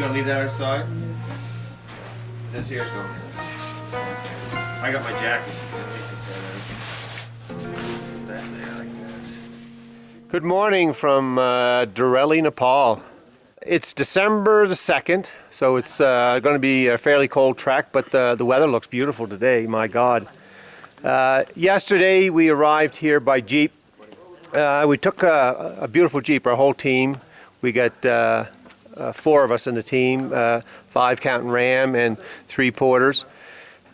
gonna leave that outside? This here's going in. I got my jacket. Good morning from Dharauli, Nepal. It's December the 2nd, so it's going to be a fairly cold trek, but the weather looks beautiful today, my God. Yesterday we arrived here by Jeep. We took a beautiful Jeep, our whole team. We got 4 of us in the team, 5 counting Ram and 3 porters.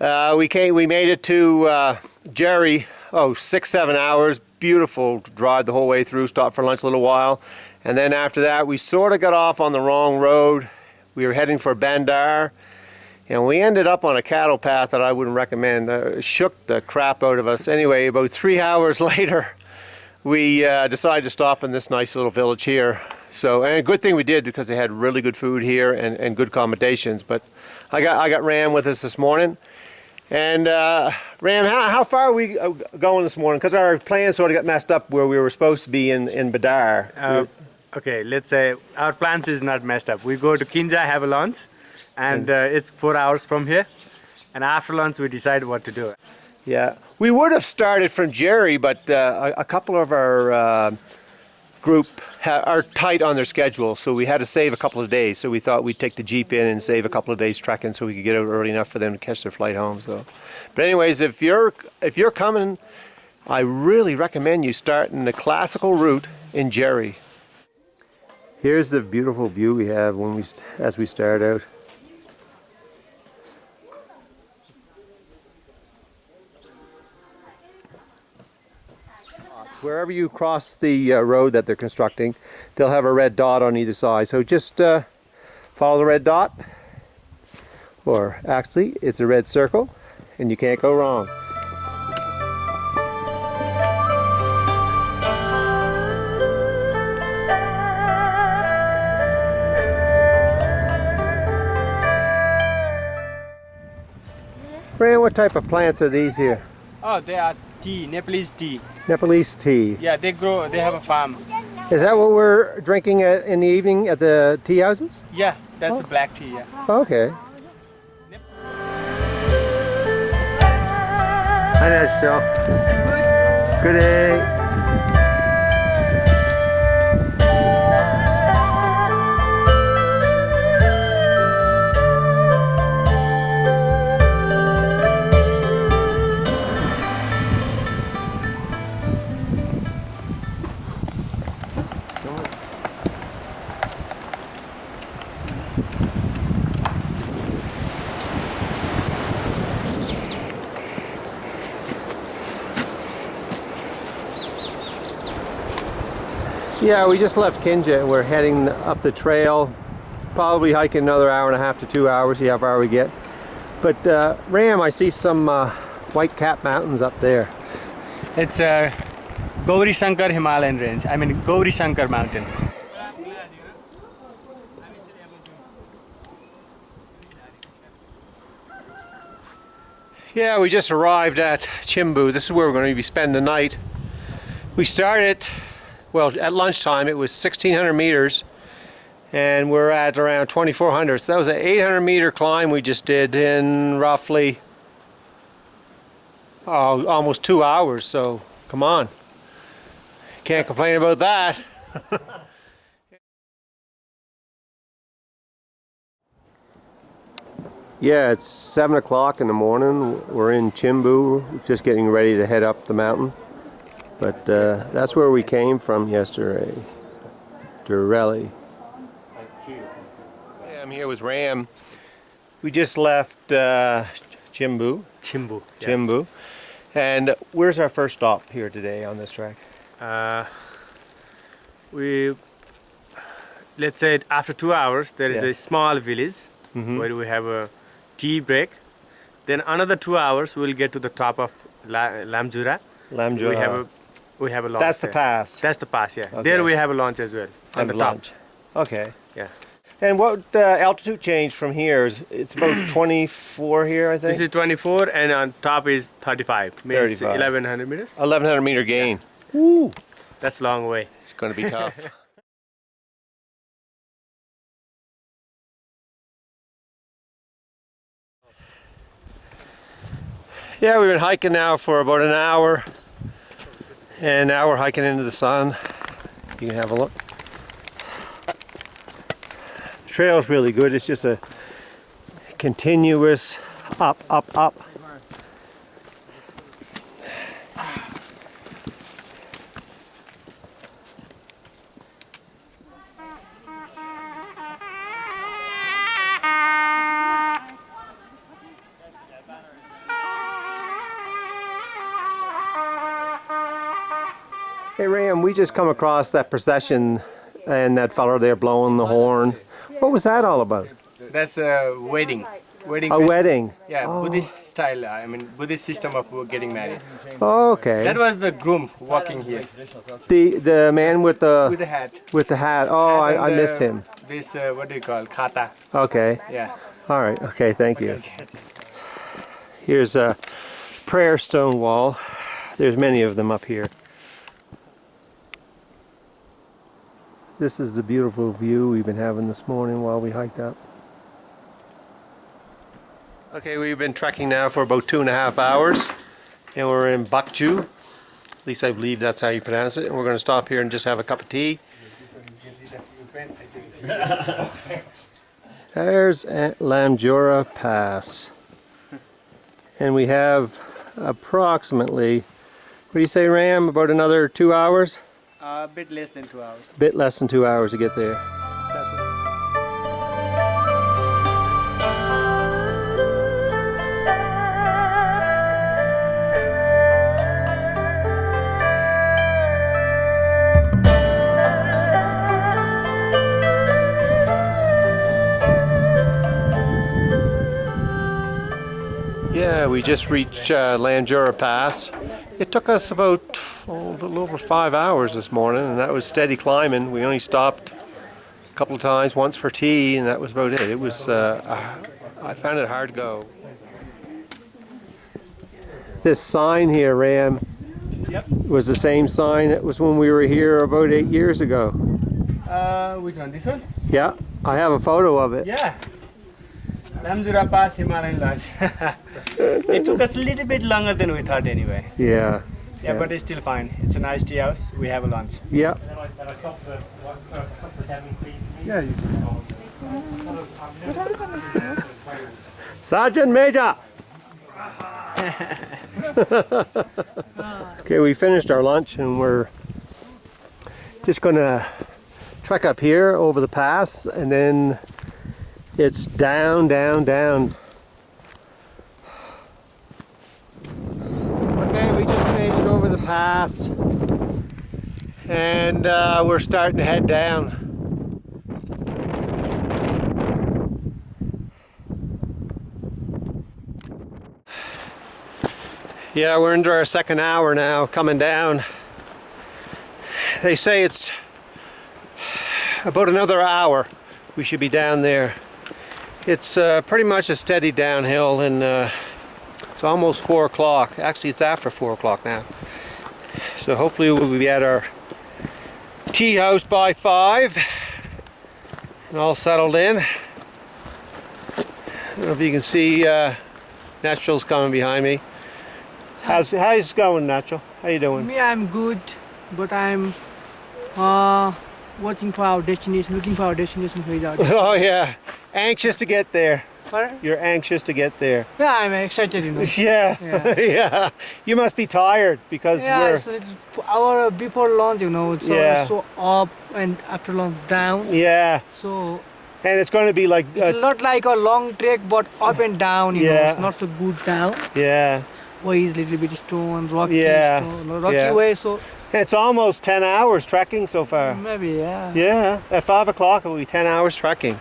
We made it to Jiri, 6-7 hours, beautiful drive the whole way through, stopped for lunch a little while. And then after that we sort of got off on the wrong road. We were heading for Bandar, and we ended up on a cattle path that I wouldn't recommend. It shook the crap out of us. Anyway, about 3 hours later, we decided to stop in this nice little village here. So, and a good thing we did, because they had really good food here and good accommodations. But I got Ram with us this morning. And Ram, how far are we going this morning? Because our plans sort of got messed up where we were supposed to be in Badar. Okay, let's say our plans is not messed up. We go to Kinja, have a lunch, and it's 4 hours from here. And after lunch, we decide what to do. Yeah, we would have started from Jiri, but a couple of our group are tight on their schedule, so we had to save a couple of days. So we thought we'd take the Jeep in and save a couple of days trekking, so we could get out early enough for them to catch their flight home. So, but anyways, if you're coming, I really recommend you starting the classical route in Jiri. Here's the beautiful view we have as we start out. Wherever you cross the road that they're constructing, they'll have a red dot on either side. So just follow the red dot, or actually it's a red circle, and you can't go wrong. Ram, what type of plants are these here? Oh, they are tea, Nepalese tea. Nepalese tea. Yeah, they grow, they have a farm. Is that what we're drinking in the evening at the tea houses? Yeah, that's the black tea, yeah. Okay. Hi Nishchal. Good day. Yeah, we just left Kinja and we're heading up the trail, probably hiking another 1.5 to 2 hours, see how far we get. But Ram, I see some white cap mountains up there. It's Gauri Shankar Himalayan range, Gauri Shankar mountain. Yeah, we just arrived at Chhimbu. This is where we're going to be spending the night. We started, well, at lunchtime it was 1,600 meters, and we're at around 2,400. So that was an 800 meter climb we just did in roughly almost 2 hours. So come on, can't complain about that. Yeah, it's 7 o'clock in the morning. We're in Chhimbu, just getting ready to head up the mountain. But that's where we came from yesterday, Dharauli. Yeah, I'm here with Ram. We just left Chhimbu. Chhimbu. Yeah. Chhimbu. And where's our first stop here today on this trek? Let's say after 2 hours, there is a small village where we have a tea break. Then another 2 hours, we'll get to the top of Lamjura. We have a launch. That's the pass. That's the pass, yeah. Okay. There we have a launch as well on the top. Okay. Yeah. And what altitude change from here is? It's about 24 here, I think. This is 24, and on top is 35. Means 35. 1,100 meters. 1,100 meter gain. Yeah. Woo! That's a long way. It's going to be tough. Yeah, we've been hiking now for about an hour, and now we're hiking into the sun. You can have a look. The trail's really good. It's just a continuous up, up, up. Hey Ram, we just come across that procession and that fellow there blowing the horn. What was that all about? That's a wedding. Wedding. A wedding? Yeah, Oh. Buddhist style. I mean, Buddhist system of getting married. Okay. That was the groom walking here The man with with the the hat. hat. Oh, Hat I and, missed him. This what do you call khata? Okay. Yeah. All right. Okay. Thank you. Here's a prayer stone wall. There's many of them up here. This is the beautiful view we've been having this morning while we hiked up. Okay, we've been trekking now for about 2.5 hours, and we're in Bakju. At least I believe that's how you pronounce it. And we're going to stop here and just have a cup of tea. There's Lamjura Pass. And we have approximately, what do you say, Ram, about another 2 hours? A bit less than 2 hours. Bit less than 2 hours to get there. Yeah, we just reached Lamjura Pass. It took us about a little over 5 hours this morning, and that was steady climbing. We only stopped a couple of times, once for tea, and that was about it. It was, I found it hard to go. This sign here, Ram, was the same sign that was when we were here about 8 years ago. Which one? This one? Yeah, I have a photo of it. Yeah. Lamjura Pass Himalayan Lodge. It took us a little bit longer than we thought anyway. Yeah. Yeah, but it's still fine. It's a nice tea house. We have a lunch. Yeah. Yeah. Sergeant Major! Okay, we finished our lunch and we're just gonna trek up here over the pass, and then it's down, down, down. Okay, we just made it over the pass, and we're starting to head down. Yeah, we're into our second hour now, coming down. They say it's about another hour we should be down there. It's pretty much a steady downhill, and it's almost 4 o'clock. Actually, it's after 4 o'clock now. So hopefully we'll be at our tea house by 5 and all settled in. I don't know if you can see Nishchal's coming behind me. How's it going, Nishchal? How you doing? Me, I'm good, but I'm watching for our destination, looking for our destination without. Oh yeah, anxious to get there. Pardon? You're anxious to get there. Yeah, I'm excited, you know. Yeah, Yeah. yeah. You must be tired because Yeah, we're. it's hour before lunch, you know. So Yeah. it's so up and after lunch down. Yeah, So and it's going to be like. it's not like a long trek, but up and down, you know. Yeah. It's not so good down. Yeah, Ways little bit stone, rocky, Yeah. rocky Yeah. way. So it's almost 10 hours trekking so far. maybe yeah. Yeah, at 5 o'clock it will be 10 hours trekking.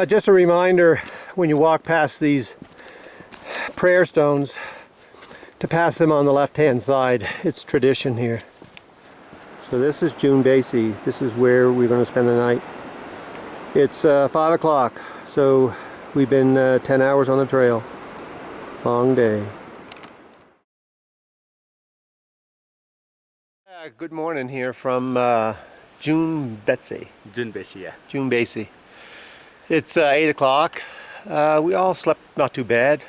Just a reminder, when you walk past these prayer stones, to pass them on the left-hand side. It's tradition here. So this is Junbesi. This is where we're going to spend the night. It's 5 o'clock, so we've been 10 hours on the trail. Long day. Good morning here from Junbesi. Junbesi, yeah. Junbesi. It's 8 o'clock. We all slept not too bad.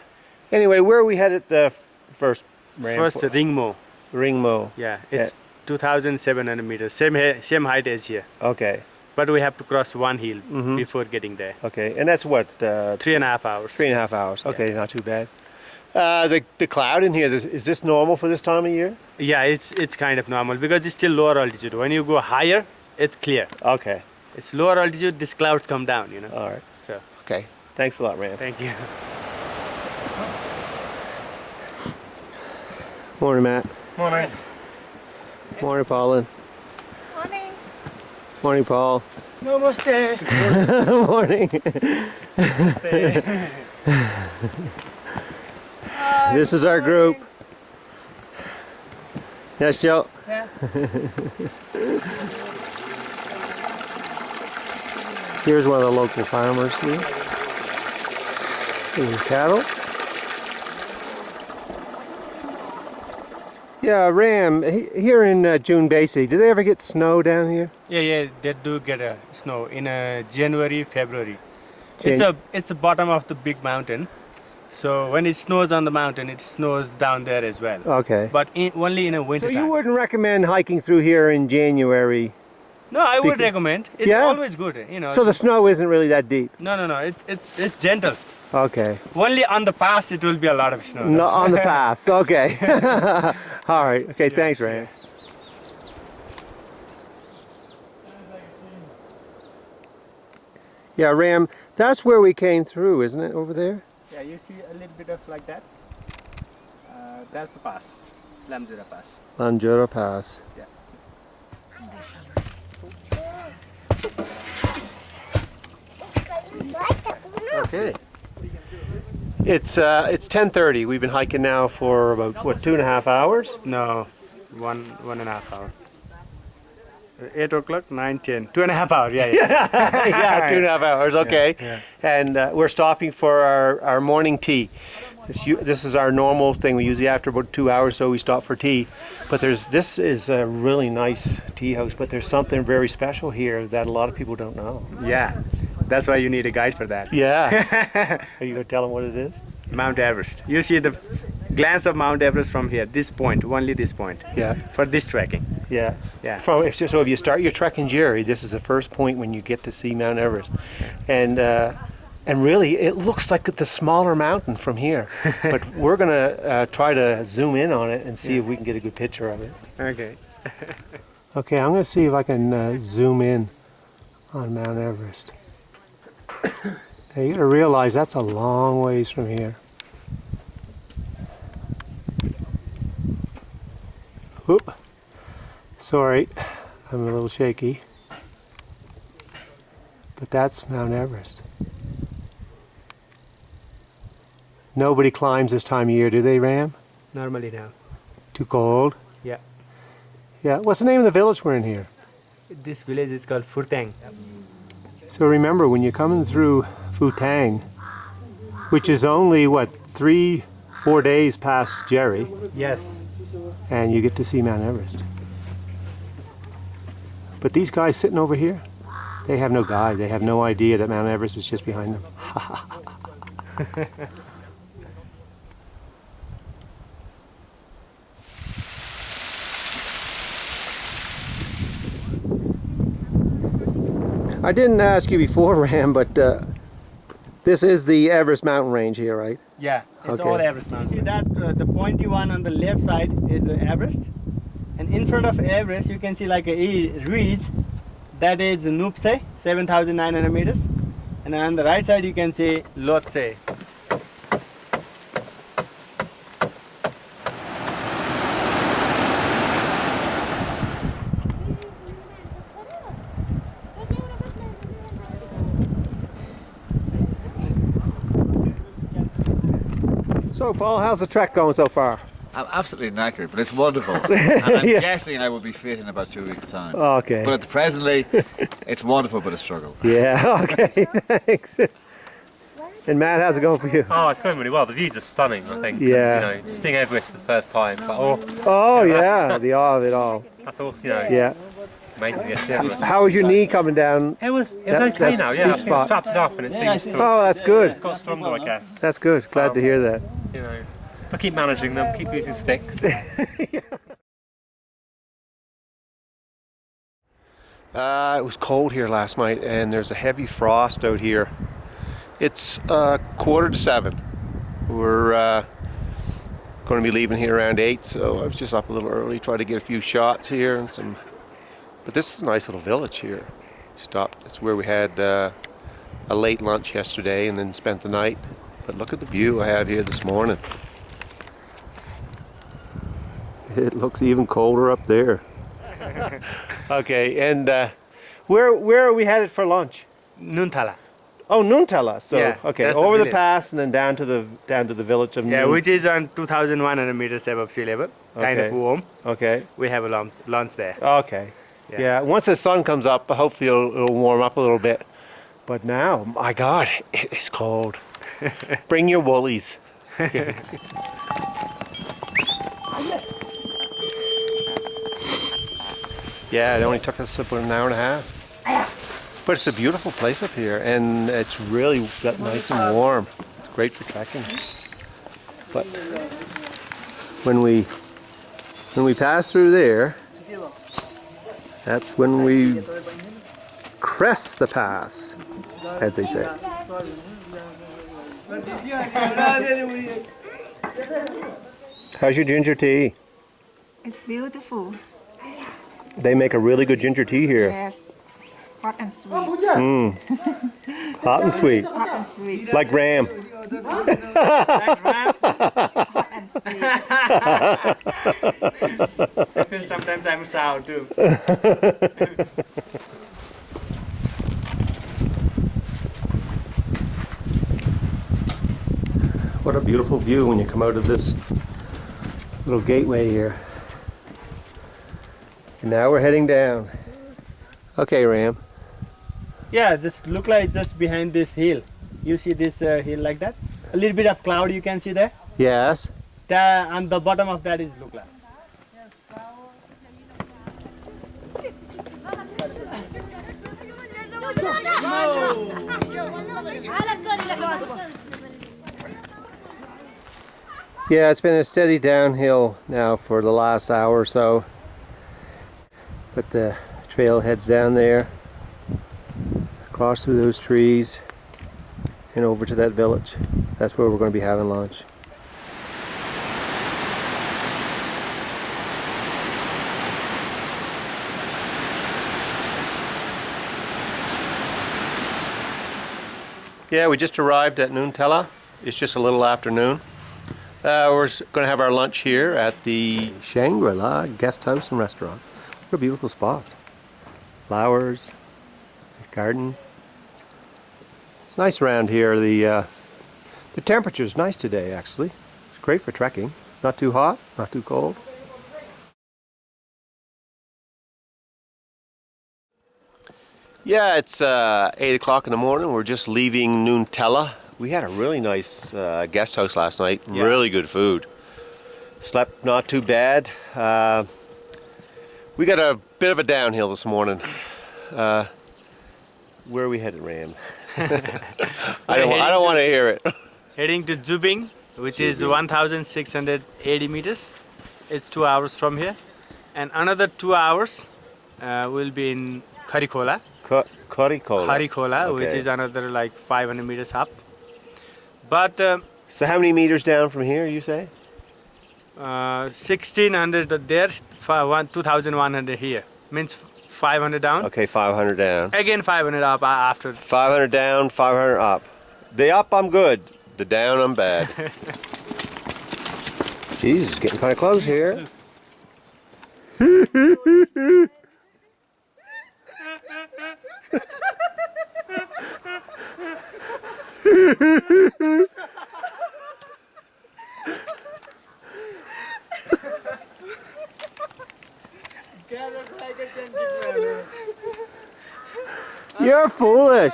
Anyway, where are we headed first? Ram? First, Ringmu. Ringmu. Yeah, it's 2,700 meters. Same height as here. Okay. But we have to cross one hill before getting there. Okay, and that's what? 3.5 hours. 3.5 hours. Okay, not too bad. The cloud in here, is this normal for this time of year? Yeah, it's kind of normal because it's still lower altitude. When you go higher, it's clear. Okay. It's lower altitude, these clouds come down, you know. All right. So, Okay. Thanks a lot, Ram. thank you. Morning, Matt. Morning. Morning, Pollen. Morning. Morning, Paul. Namaste. Morning. This is our group. Nishchal. Yeah. Here's one of the local farmers here. Here's cattle. Yeah, Ram, here in Junbesi, do they ever get snow down here? Yeah, they do get snow in January, February. Jan- It's the bottom of the big mountain. So when it snows on the mountain, it snows down there as well. Okay. But only in a winter So time. you wouldn't recommend hiking through here in January? No, I would Because- recommend. It's Yeah? always good, you know. So the snow isn't really that deep? No. It's gentle. Okay. Only on the pass it will be a lot of snow. No, on the pass. Okay. All right. Okay, thanks, Yes, Ram. Yeah, Ram, that's where we came through, isn't it, over there? Yeah, you see a little bit of like that. That's the pass, Lamsal Pass. Lanjura Pass. Yeah. Okay. It's 10:30. We've been hiking now for about what 2.5 hours. No, one and a half hour. 8 o'clock, 9, 10. 2.5 hours, yeah. Yeah, 2.5 hours. Okay. Yeah. And we're stopping for our morning tea. This is our normal thing. We usually after about 2 hours, so we stop for tea. But this is a really nice tea house. But there's something very special here that a lot of people don't know. Yeah, that's why you need a guide for that. Yeah. Are you gonna tell them what it is? Mount Everest. You see the glance of Mount Everest from here, this point, only this point, Yeah. for this trekking. Yeah. Yeah. So if you start your trek in Jiri, this is the first point when you get to see Mount Everest, and really it looks like the smaller mountain from here. But we're gonna try to zoom in on it and see if we can get a good picture of it. Okay. Okay, I'm gonna see if I can zoom in on Mount Everest. Now you gotta realize that's a long ways from here. Oop. Sorry, I'm a little shaky. But that's Mount Everest. Nobody climbs this time of year, do they, Ram? Normally now. Too cold? Yeah. Yeah, what's the name of the village we're in here? This village is called Phakding. So remember, when you're coming through Phakding, which is only, 3-4 days past Jiri, Yes. and you get to see Mount Everest. But these guys sitting over here, they have no guide. They have no idea that Mount Everest is just behind them. I didn't ask you before, Ram, but this is the Everest mountain range here, right? Yeah, it's Okay. all Everest mountain. See that the pointy one on the left side is Everest, and in front of Everest you can see like a ridge. That is Nupse, 7,900 meters, and on the right side you can see Lhotse. So, Paul, how's the trek going so far? I'm absolutely knackered, but it's wonderful. And I'm guessing I will be fit in about 2 weeks' time. Okay. But presently, it's wonderful, but a struggle. Yeah, okay, thanks. And Matt, how's it going for you? Oh, it's going really well. The views are stunning, I think. Yeah. And, seeing Everest for the first time. It's like, Oh, Yeah, yeah, that's- the awe of it all. that's awesome. Yeah. It's amazing. Yeah. How was your knee coming down? It was That- okay that's now. steep Yeah, I've spot. strapped it up and it seems to. Oh, that's good. It's got stronger, I guess. That's good. Glad to hear that. You know, but keep managing them. Keep using sticks. It was cold here last night, and there's a heavy frost out here. It's 6:45. We're going to be leaving here around 8, so I was just up a little early, tried to get a few shots here and some. But this is a nice little village here. Stopped. It's where we had a late lunch yesterday, and then spent the night. But look at the view I have here this morning. It looks even colder up there. Okay, and where are we headed for lunch? Nunthala. Oh, Nunthala. So Yeah, okay, that's the over the village. pass and then down to the village of Yeah, which is on 2,100 meters above sea level. Kind of Okay. warm. Okay. We have a lunch there. Okay. Yeah. Yeah. Once the sun comes up, hopefully it'll warm up a little bit. But now, my God, it is cold. Bring your woolies. Yeah, it only took us about an hour and a half. But it's a beautiful place up here, and it's really got nice and warm. It's great for trekking. But when we pass through there, that's when we crest the pass, as they say. How's your ginger tea? It's beautiful. They make a really good ginger tea here. Yes. Hot and sweet. Hot and sweet, Hot and sweet. like Ram. Hot and sweet. I feel sometimes I'm sour too. What a beautiful view when you come out of this little gateway here. And now we're heading down. Okay, Ram. Yeah, just look like just behind this hill. You see this hill like that? A little bit of cloud you can see there. Yes. There on the bottom of that is look like. Yeah, it's been a steady downhill now for the last hour or so. But the trail heads down there, across through those trees, and over to that village. That's where we're going to be having lunch. Yeah, we just arrived at Nunthala. It's just a little after noon. We're going to have our lunch here at the Shangri-La Guest House and Restaurant. What a beautiful spot. Flowers, garden. It's nice around here. The temperature's nice today, actually. It's great for trekking. Not too hot, not too cold. Yeah, it's 8 o'clock in the morning. We're just leaving Nunthala. We had a really nice guest house last night. Yeah. Really good food. Slept not too bad. We got a bit of a downhill this morning. Where are we headed, Ram? I don't want to hear it. Heading to Zubing, which is 1,680 meters. It's 2 hours from here. And another 2 hours will be in Khari Khola. Khari Khola. Khari Khola, Okay. which is another like 500 meters up. But So how many meters down from here, you say? 1,600 there, 2,100 here. Means 500 down. Okay, 500 down. Again 500 up after. 500 down, 500 up. The up, I'm good. The down, I'm bad. Jesus, getting kind of close here. You're foolish.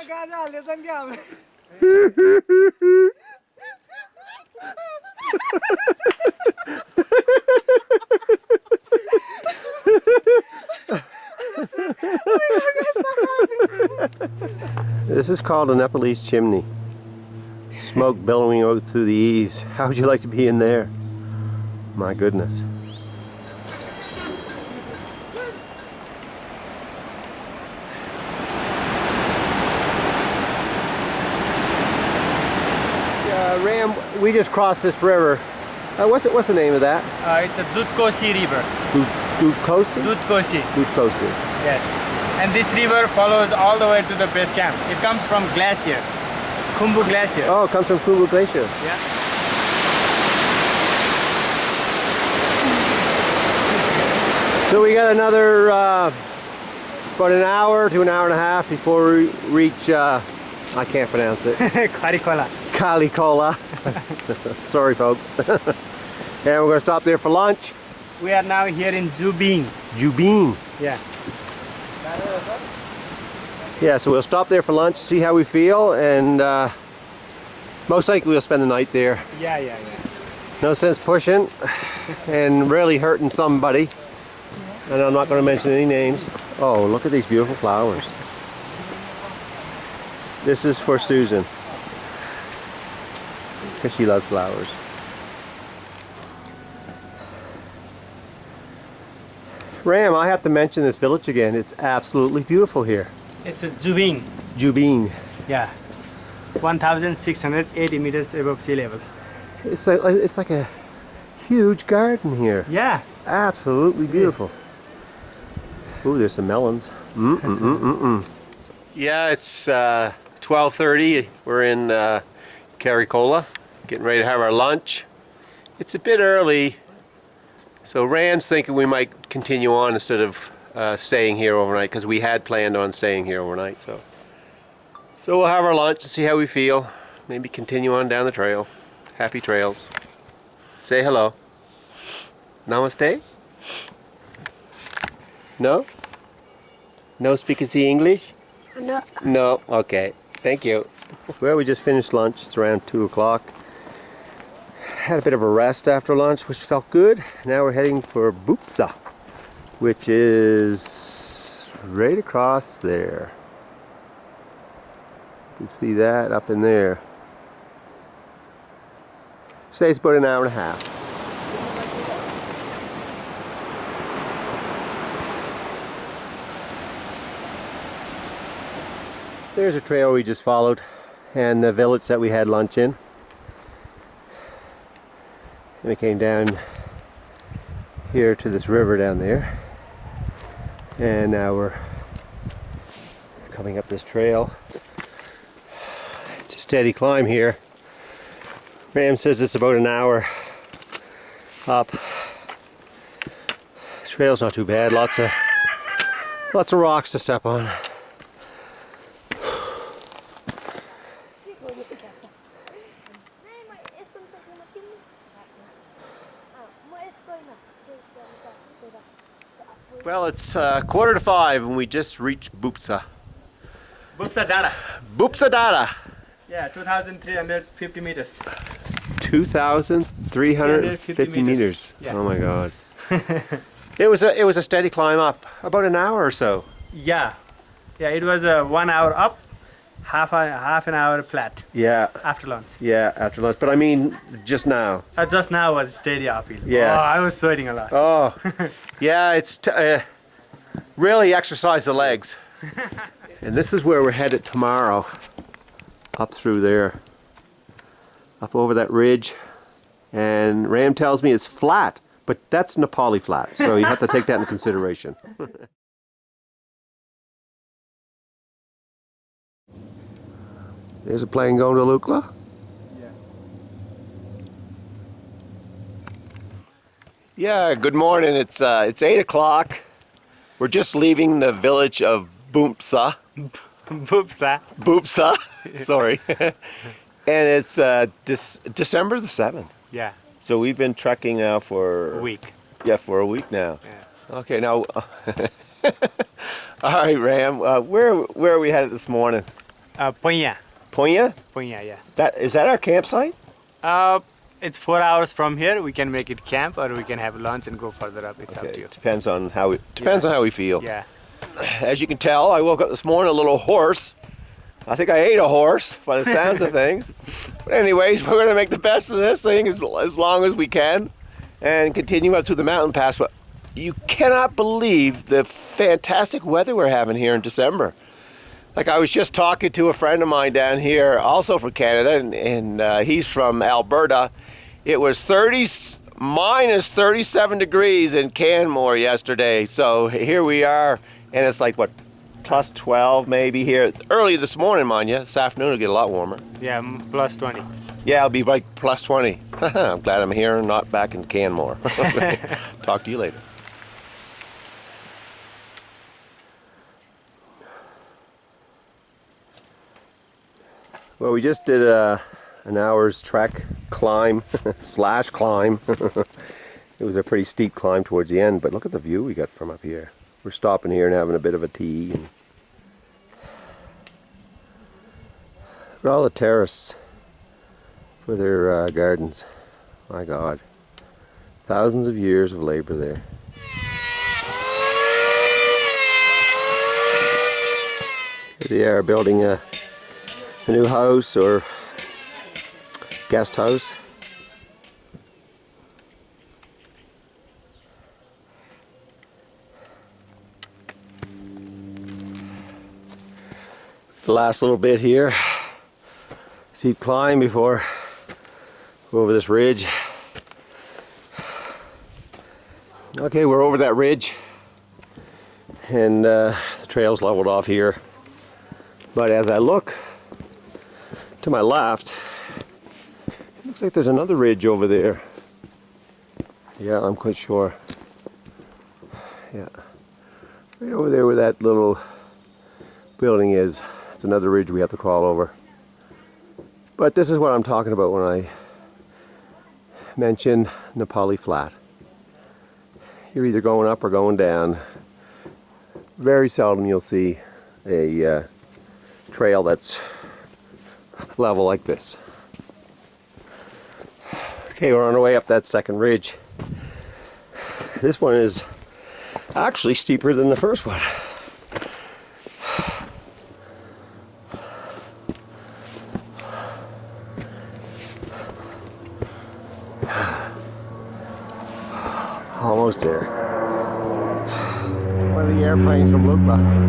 This is called a Nepalese chimney. Smoke billowing out through the eaves. How would you like to be in there? My goodness. Ram, we just crossed this river. What's the name of that? It's a Dudh Koshi river. Dudh Koshi? Dudh Koshi. Dudh Koshi. Yes. And this river follows all the way to the base camp. It comes from glacier. Chhimbu glacier. Oh, it comes from Chhimbu Glacier. Yeah. So we got another about an hour to an hour and a half before we reach, I can't pronounce it, Khari Khola. Khola. Sorry folks. And we're going to stop there for lunch. We are now here in Jubing. Jubing. Yeah. Yeah, so we'll stop there for lunch, see how we feel, and most likely we'll spend the night there. Yeah. No sense pushing and really hurting somebody. And I'm not going to mention any names. Oh, look at these beautiful flowers. This is for Susan, because she loves flowers. Ram, I have to mention this village again. It's absolutely beautiful here. It's a Jubing. Jubing. Yeah. 1,680 meters above sea level. It's like a huge garden here. Yeah. Absolutely beautiful. Ooh, there's some melons. Yeah, it's 12:30. We're in Khola, getting ready to have our lunch. It's a bit early, so Rand's thinking we might continue on instead of staying here overnight, because we had planned on staying here overnight. So we'll have our lunch and see how we feel. Maybe continue on down the trail. Happy trails. Say hello. Namaste. No? No speaking English? No. No? Okay. Thank you. Well, we just finished lunch. It's around 2 o'clock. Had a bit of a rest after lunch, which felt good. Now we're heading for Bupsa, which is right across there. You can see that up in there. Say it's about an hour and a half. There's a trail we just followed, and the village that we had lunch in. And we came down here to this river down there, and now we're coming up this trail. It's a steady climb here. Ram says it's about an hour up. The trail's not too bad. Lots of rocks to step on. Well, it's 4:45 and we just reached Bupsa. Bupsa Dada. Bupsa Dada. Yeah, 2,350 meters. 2,350 meters. Yeah. Oh my God. It was a steady climb up, about an hour or so. Yeah. Yeah, it was 1 hour up, half an hour flat. Yeah. After lunch. Yeah, after lunch. But I mean, just now. Just now was steady uphill. Yes. Oh, I was sweating a lot. Oh, yeah. It's really exercise the legs. And this is where we're headed tomorrow. Up through there, up over that ridge, and Ram tells me it's flat, but that's Nepali flat, so you have to take that into consideration. There's a plane going to Lukla. Yeah, good morning. It's 8 o'clock. We're just leaving the village of Bupsa. Bupsa. Sorry. And it's December the 7th. Yeah. So we've been trekking now for A week. Yeah, for a week now. Yeah. Okay, now all right, Ram, where are we headed this morning? Ponya. Ponya? Ponya, yeah. Is that our campsite? It's 4 hours from here. We can make it camp, or we can have lunch and go further up. It's up to you. Depends on how we feel. Yeah. As you can tell, I woke up this morning a little hoarse. I think I ate a horse by the sounds of things. But anyways, we're going to make the best of this thing as long as we can and continue up through the mountain pass. But you cannot believe the fantastic weather we're having here in December. Like, I was just talking to a friend of mine down here, also from Canada, and he's from Alberta. It was minus 37 degrees in Canmore yesterday. So here we are, and it's like, what, plus 12 maybe here. Early this morning, mind you. This afternoon it'll get a lot warmer. Yeah, plus 20. Yeah, it'll be like plus 20. I'm glad I'm here and not back in Canmore. Talk to you later. Well, we just did an hour's trek, climb, slash climb. It was a pretty steep climb towards the end, but look at the view we got from up here. We're stopping here and having a bit of a tea. And look at all the terraces for their gardens. My God. Thousands of years of labor there. Here they are building a new house or guest house. The last little bit here. Steep climb before go over this ridge. Okay, we're over that ridge and the trail's leveled off here. But as I look to my left, it looks like there's another ridge over there. Yeah, I'm quite sure. Yeah. Right over there where that little building is, it's another ridge we have to crawl over. But this is what I'm talking about when I mention Nepali Flat. You're either going up or going down. Very seldom you'll see a trail that's level like this. Okay, we're on our way up that second ridge. This one is actually steeper than the first one. Almost there. One of the airplanes from Lupa.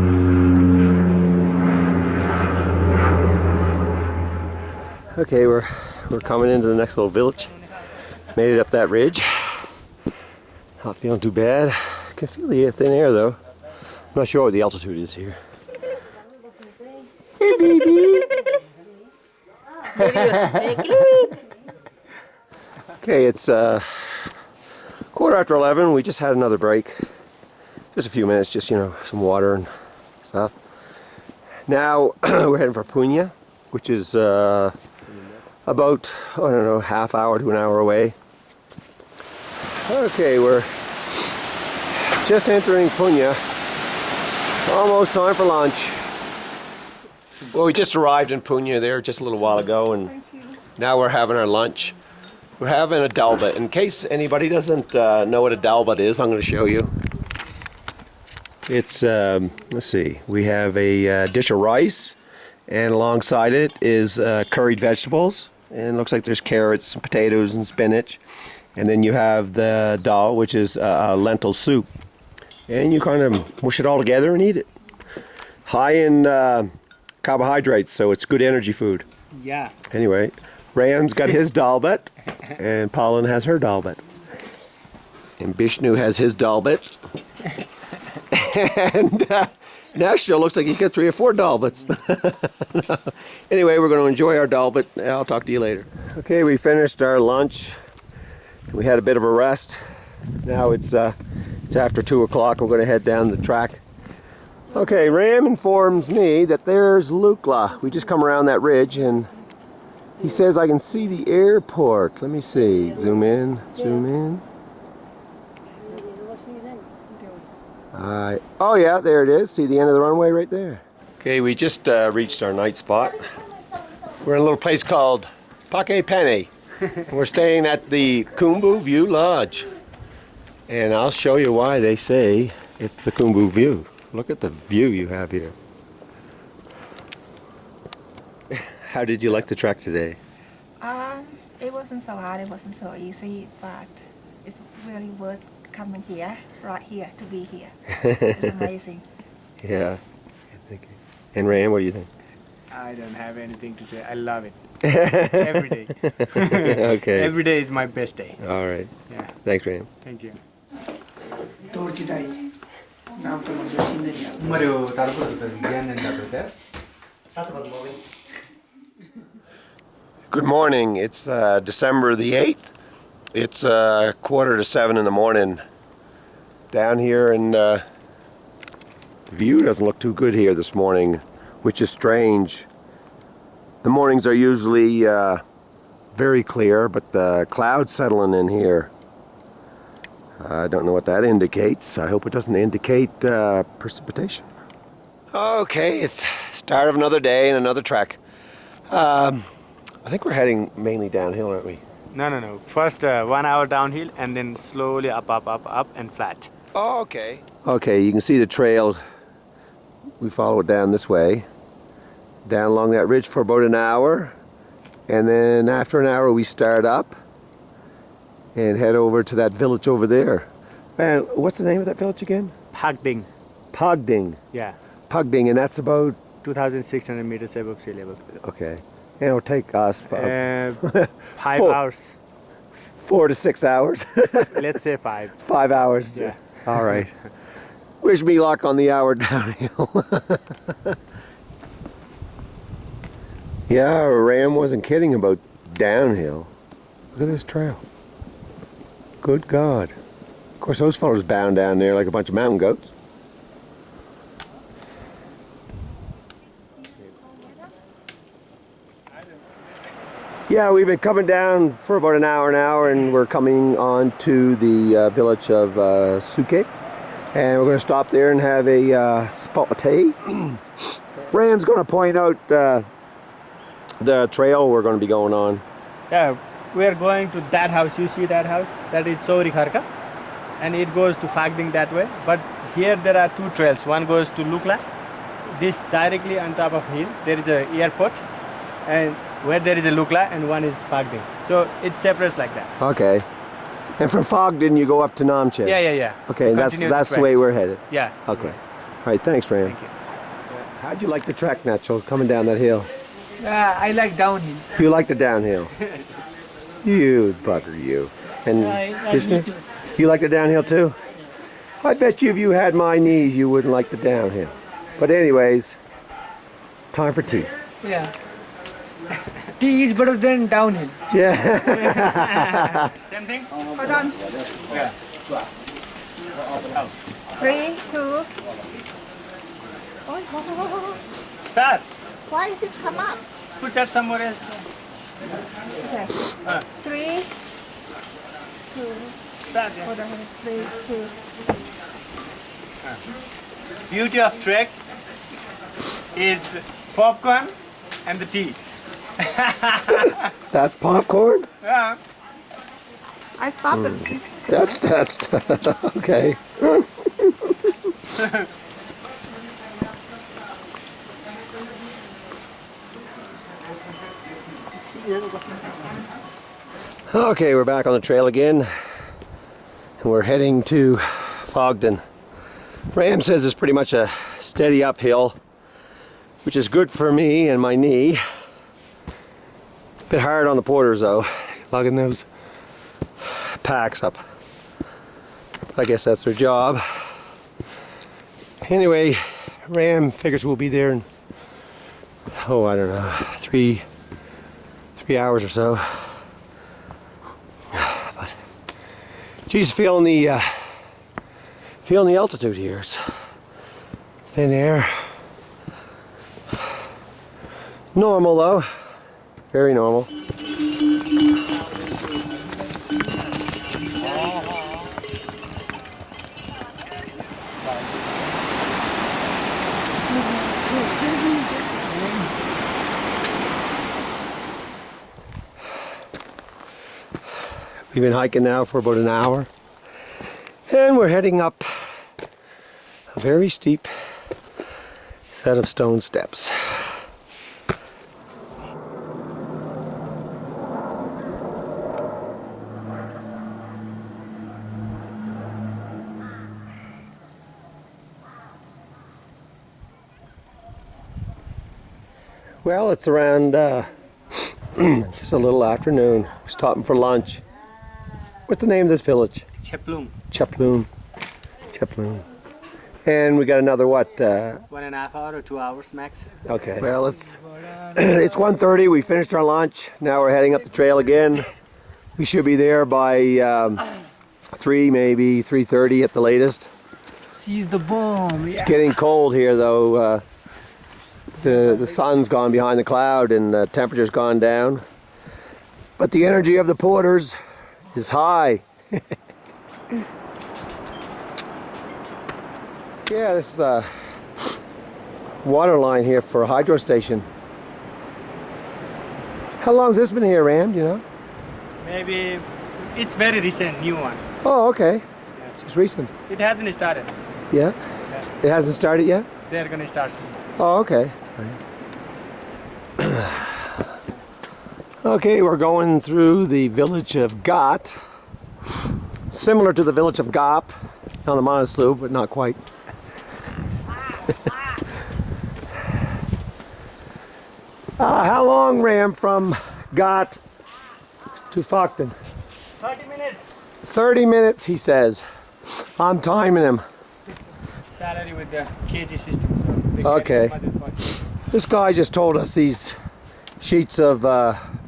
Okay, we're coming into the next little village. Made it up that ridge. Not feeling too bad. Can feel the thin air though. I'm not sure what the altitude is here. Hey baby! Okay, it's 11:15. We just had another break. Just a few minutes, just, you know, some water and stuff. Now we're heading for Punya, which is about, I don't know, half hour to an hour away. Okay, we're just entering Punya. Almost time for lunch. Well, we just arrived in Punya there just a little while ago, and now we're having our lunch. We're having a dalbat. In case anybody doesn't know what a dalbat is, I'm going to show you. It's, let's see, we have a dish of rice, and alongside it is curried vegetables. And it looks like there's carrots, and potatoes, and spinach. And then you have the dal, which is a lentil soup. And you kind of mush it all together and eat it. High in carbohydrates, so it's good energy food. Yeah. Anyway, Ram's got his dalbat, and Pollen has her dalbat. And Bishnu has his dalbat. And Nishchal looks like he's got 3 or 4 dalbats. Anyway, we're going to enjoy our dalbat. I'll talk to you later. Okay, we finished our lunch. We had a bit of a rest. Now it's after 2 o'clock. We're going to head down the track. Okay, Ram informs me that there's Lukla. We just come around that ridge, and he says I can see the airport. Let me see. Zoom in. Zoom in. Oh yeah, there it is. See the end of the runway right there. Okay, we just reached our night spot. We're in a little place called Pakhepani. We're staying at the Chhimbu View Lodge. And I'll show you why they say it's the Chhimbu View. Look at the view you have here. How did you like the trek today? It wasn't so hard, it wasn't so easy, but it's really worth coming here, right here, to be here. It's amazing. Yeah. Thank you. And Ram, what do you think? I don't have anything to say. I love it. Every day. Okay. Every day is my best day. All right. Yeah. Thanks, Ram. Thank you. Good morning. It's December the 8th. It's 6:45 in the morning. Down here, and the view doesn't look too good here this morning, which is strange. The mornings are usually very clear, but the clouds settling in here. I don't know what that indicates. I hope it doesn't indicate precipitation. Okay, it's start of another day and another trek. I think we're heading mainly downhill, aren't we? No. First 1 hour downhill and then slowly up, and flat. Oh, okay. Okay, you can see the trail. We follow it down this way. Down along that ridge for about an hour. And then after an hour we start up and head over to that village over there. Man, what's the name of that village again? Phakding. Phakding. Yeah. Phakding, and that's about... 2,600 meters above sea level. Okay. And it'll take us 5 4 hours. 4 to 6 hours. Let's say 5. 5 hours. Yeah. All right. Wish me luck on the hour downhill. Yeah, Ram wasn't kidding about downhill. Look at this trail. Good God. Of course, those fellows bound down there like a bunch of mountain goats. Yeah, we've been coming down for about an hour, and we're coming on to the village of Surkhe. And we're going to stop there and have a spot of tea. Ram's going to point out the trail we're going to be going on. Yeah, we are going to that house. You see that house? That is Chauri Kharka. And it goes to Phakding that way. But here there are 2 trails. One goes to Lukla. This directly on top of hill. There is an airport. And where there is a Lukla and one is Phakding. So it separates like that. Okay. And from Phakding you go up to Namche? Yeah. Okay, that's the way we're headed? Yeah. Okay. All right, thanks, Ram. Thank you. How'd you like the trek, Nishchal, coming down that hill? I like downhill. You like the downhill? You bugger, you. And I Bishnu? need to. You like the downhill too? I bet you if you had my knees you wouldn't like the downhill. But anyways, time for tea. Yeah. Tea is better than downhill. Yeah. Same thing? Hold on. Yeah. 3, 2. Oh, Start. why did this come up? Put that somewhere else. Okay. 3, 2. Start. Yeah. Hold on. 3, 2. Beauty of trek is popcorn and the tea. That's popcorn? Yeah. I stopped it. That's okay. Okay, we're back on the trail again. And we're heading to Phakding. Ram says it's pretty much a steady uphill, which is good for me and my knee. A bit hard on the porters though, lugging those packs up. I guess that's their job. Anyway, Ram figures we'll be there in, oh, I don't know, three hours or so. But geez, feeling the altitude here. It's thin air. Normal though, very normal. We've been hiking now for about an hour, and we're heading up a very steep set of stone steps. Well, it's around just a little afternoon. We're stopping for lunch. What's the name of this village? Chheplung. Chheplung. Chheplung. And we got another what? 1.5 hours or 2 hours max. Okay. Well, it's 1:30. We finished our lunch. Now we're heading up the trail again. We should be there by 3, maybe 3:30 at the latest. She's the bomb. It's getting cold here, though. The sun's gone behind the cloud and the temperature's gone down. But the energy of the porters is high. Yeah, this is a water line here for a hydro station. How long's this been here, Ram? Do you know? Maybe it's very recent, new one. Oh, okay. It's just recent. It hasn't started. Yeah? It hasn't started yet? They're gonna start soon. Oh, okay. Okay, we're going through the village of Ghat. Similar to the village of Gap on the Manaslu, but not quite. How long, Ram, from Ghat to Phakding? 30 minutes. 30 minutes, he says. I'm timing him. Salary with the kg system, so they Okay. get as much as possible. This guy just told us these sheets of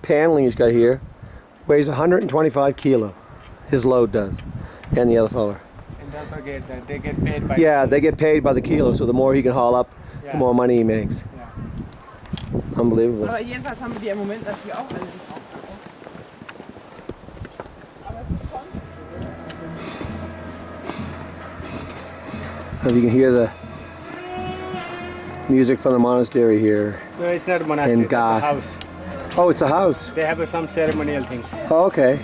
paneling he's got here weighs 125 kilo. His load does, and the other fella. And don't forget that they get paid by Yeah, they get paid by the kilo, so the more he can haul up, Yeah. the more money he makes. Yeah. Unbelievable. Aber jedenfalls haben wir die im Moment, dass wir auch alle nicht aufpacken. You can hear the music from the monastery here. No, it's not a monastery, it's a Ghat. house. Oh, it's a house. They have some ceremonial things. Oh, okay.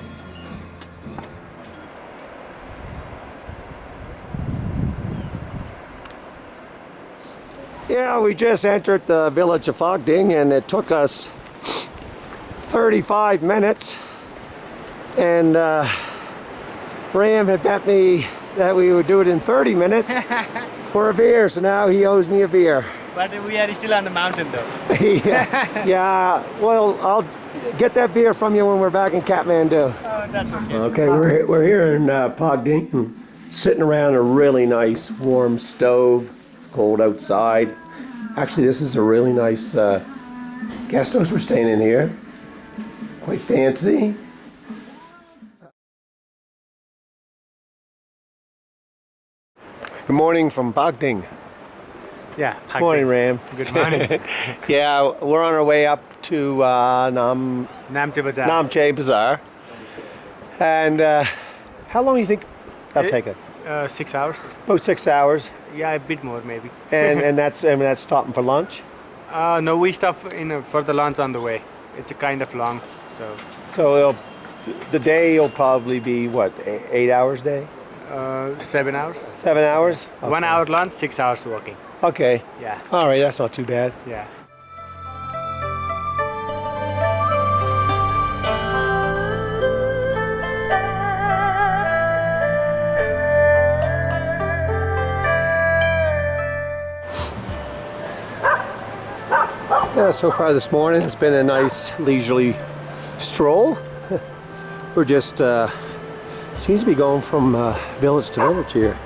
Yeah, we just entered the village of Phakding and it took us 35 minutes. And Ram had bet me that we would do it in 30 minutes for a beer, so now he owes me a beer. But we are still on the mountain though. Yeah, well, I'll get that beer from you when we're back in Kathmandu. Oh, that's okay. Okay, we're here in Phakding, sitting around a really nice warm stove. It's cold outside. Actually, this is a really nice guest house we're staying in here. Quite fancy. Good morning from Phakding. Yeah. Good morning, Ram. Good morning. Yeah, we're on our way up to Namche Bazar. Namche Bazar. And how long do you think that'll take us? 6 hours. About 6 hours. Yeah, a bit more maybe. And that's stopping for lunch. No, we stop for the lunch on the way. It's a kind of long, so. So the day will probably be what, 8 hours day? 7 hours. 7 hours? Okay. 1 hour lunch, 6 hours walking. Okay. Yeah. All right, that's not too bad. Yeah. Yeah, so far this morning it's been a nice leisurely stroll. We're just seems to be going from village to village here.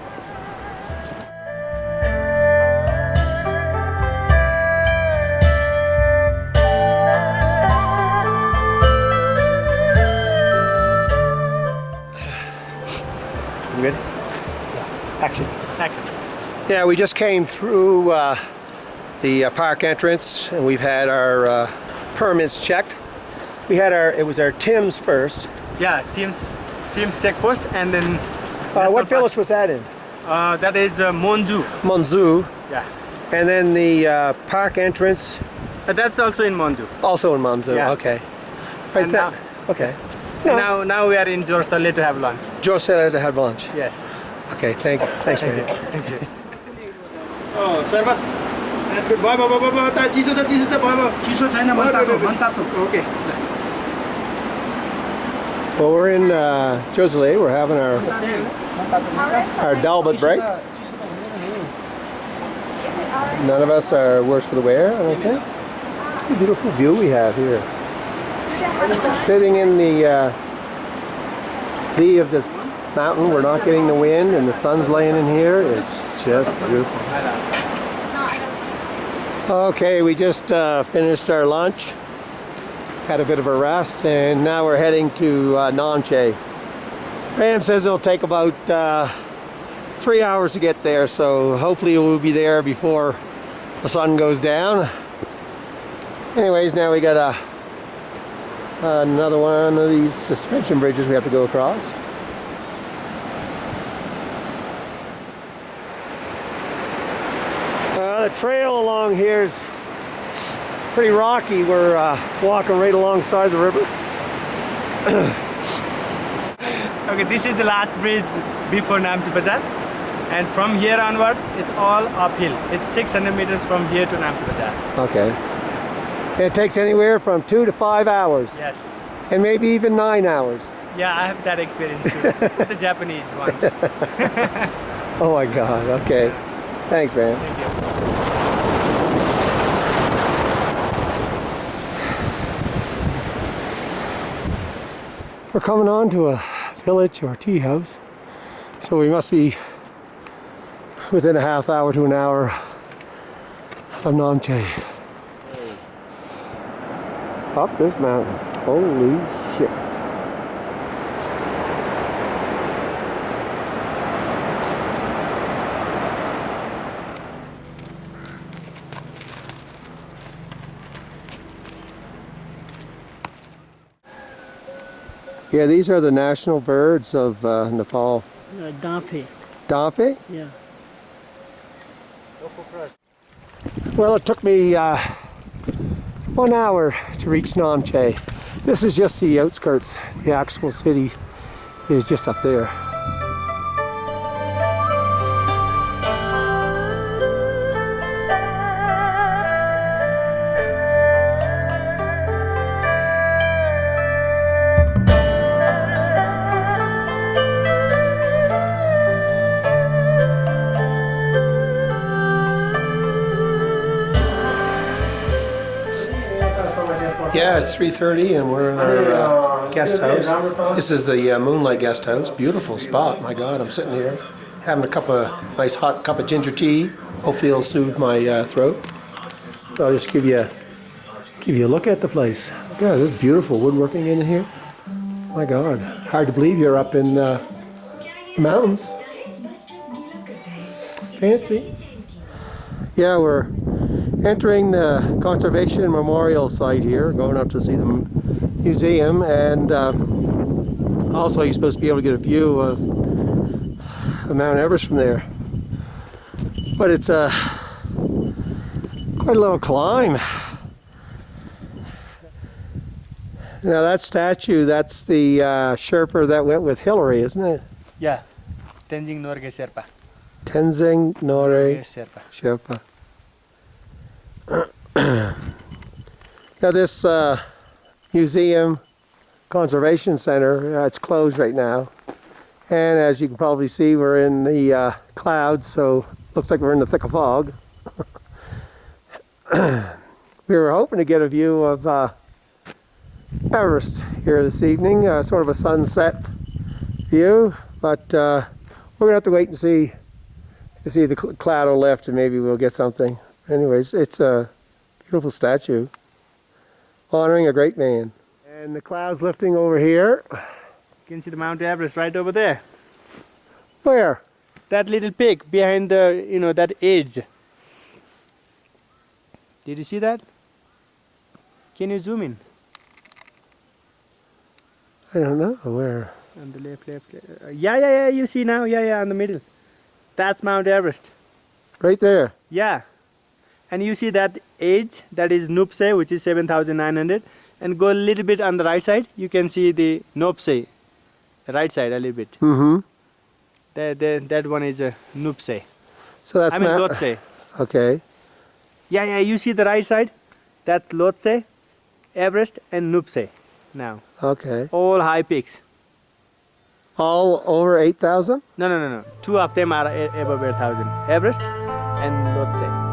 You ready? Yeah. Action. Action. Yeah, we just came through the park entrance and we've had our permits checked. We had it was our Tim's first. Yeah, team's checkpost and then. What village was that in? That is Monjo. Monjo. Yeah. And then the park entrance. That's also in Monjo. Also in Monjo. Yeah. Okay. Right. And now, okay. now we are in Jorsale to have lunch. Jorsale to have lunch. Yes. Okay. Thanks. Thank you. Oh, Sherpa. That's good. Bye. Okay. Well, we're in Jorsale. We're having our Dalbot break. None of us are worse for the wear, I don't think. a beautiful view we have here. Sitting in the lee of this mountain, we're not getting the wind, and the sun's laying in here. It's just beautiful. Okay, we just finished our lunch, had a bit of a rest, and now we're heading to Namche. Ram says it'll take about 3 hours to get there, so hopefully we'll be there before the sun goes down. Anyways, now we got another one of these suspension bridges we have to go across. The trail along here is pretty rocky. We're walking right alongside the river. Okay, this is the last bridge before Namche Bazar, and from here onwards it's all uphill. It's 600 meters from here to Namche Bazar. Okay. It takes anywhere from 2 to 5 hours. Yes. And maybe even 9 hours. Yeah, I have that experience too. With the Japanese ones. Oh my God. Okay. Thanks, man. Thank you. We're coming on to a village or tea house, so we must be within a half hour to an hour of Namche. Up this mountain. Holy shit. Yeah, these are the national birds of Nepal. Dampe. Dampe? Yeah. Well, it took me 1 hour to reach Namche. This is just the outskirts. The actual city is just up there. Yeah, it's 3:30 and we're in our guest house. This is the Moonlight Guest House. Beautiful spot. My God, I'm sitting here having a nice hot cup of ginger tea. Hopefully it'll soothe my throat. So I'll just give you a look at the place. Yeah, this is beautiful woodworking in here. My God, hard to believe you're up in the mountains. Fancy. Yeah, we're entering the conservation memorial site here, going up to see the museum, and also you're supposed to be able to get a view of Mount Everest from there. But it's quite a little climb. Now that statue, that's the Sherpa that went with Hillary, isn't it? Yeah. Tenzing Norgay Sherpa. Tenzing Norgay Sherpa. Now this museum conservation center, it's closed right now, and as you can probably see, we're in the clouds, so looks like we're in the thick of fog. We were hoping to get a view of Everest here this evening, sort of a sunset view, but we're gonna have to wait and see the cloud will lift and maybe we'll get something. Anyways, it's a beautiful statue honoring a great man. And the clouds lifting over here. You can see the Mount Everest right over there. Where? That little peak behind the, that edge. Did you see that? Can you zoom in? I don't know. Where? On the left. Yeah, you see now. Yeah, in the middle. That's Mount Everest. Right there. Yeah. And you see that edge, that is Nupse, which is 7,900. And go a little bit on the right side, you can see the Nopse. Right side a little bit. Mm-hmm. That one is a Nupse. So that's Lhotse. Okay. Yeah, you see the right side? That's Lhotse, Everest, and Nupse now. Okay. All high peaks. All over 8,000? No. Two of them are above 8,000. Everest and Lhotse.